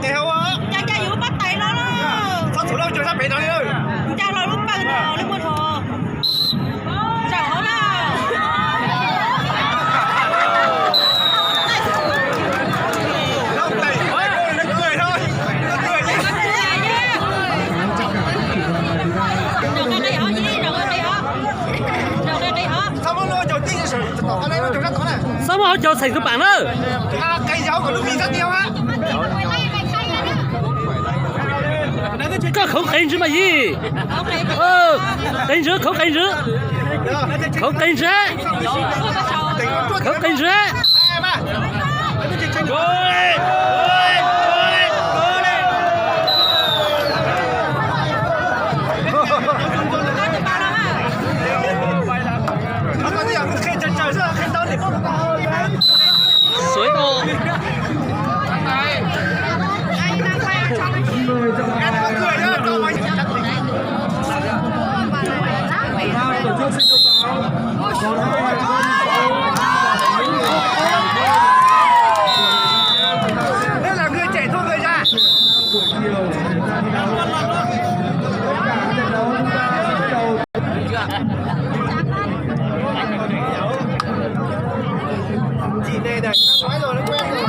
Chạy không á? Cha cha Vũ bắt tay nó đó. Sao thủ đâu chơi sao bị nó đi ơi? Cha lo lúc bao giờ lúc bao giờ. Chào hổ đó. Nó cười thôi. Nó cười Rồi đây họ gì? Rồi đây họ. sao mà nó cho tiếng sự ở đây nó cho rất tốt này. Sao mà họ cho thành các bạn đó? À cây dấu của nó bị rất nhiều á. Có không khen chứ mà gì? Khen rứa, không khen rứa. Không khen rứa. Không khen rứa. Suối đồ. Đây là người trẻ thua người già. Chị này này, nói rồi nó quen rồi.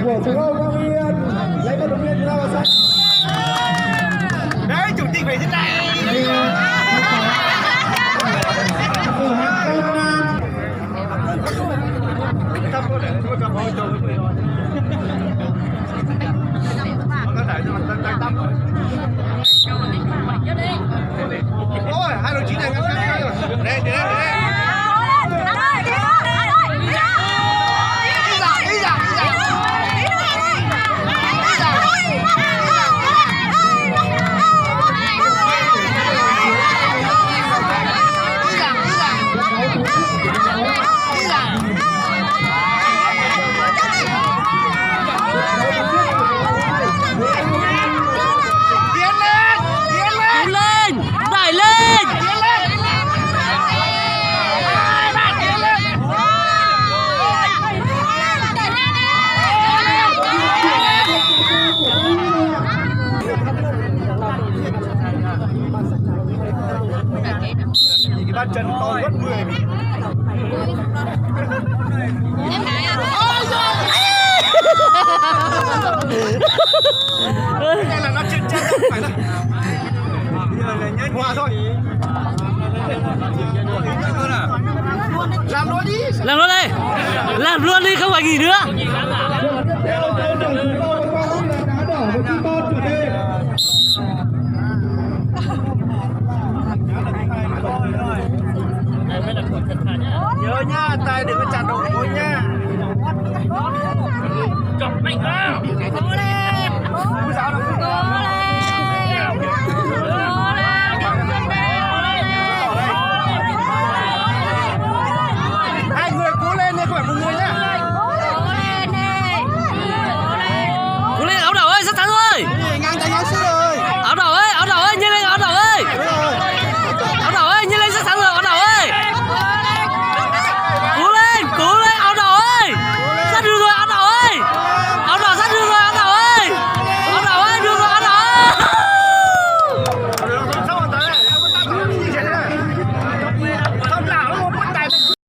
Của thủ đô Quang Yên lấy vận động viên ra vào sân. Đấy, chủ tịch phải thế này. Ôi, hai đồng chí này ngăn ngăn rồi. Đây, đây, đây. Ba chân to gấp 10. Đây là nó chân chân không phải đâu. Bây giờ là nhét hoa thôi. Làm luôn đi. Làm luôn đây. Làm luôn đi không phải nghỉ nữa.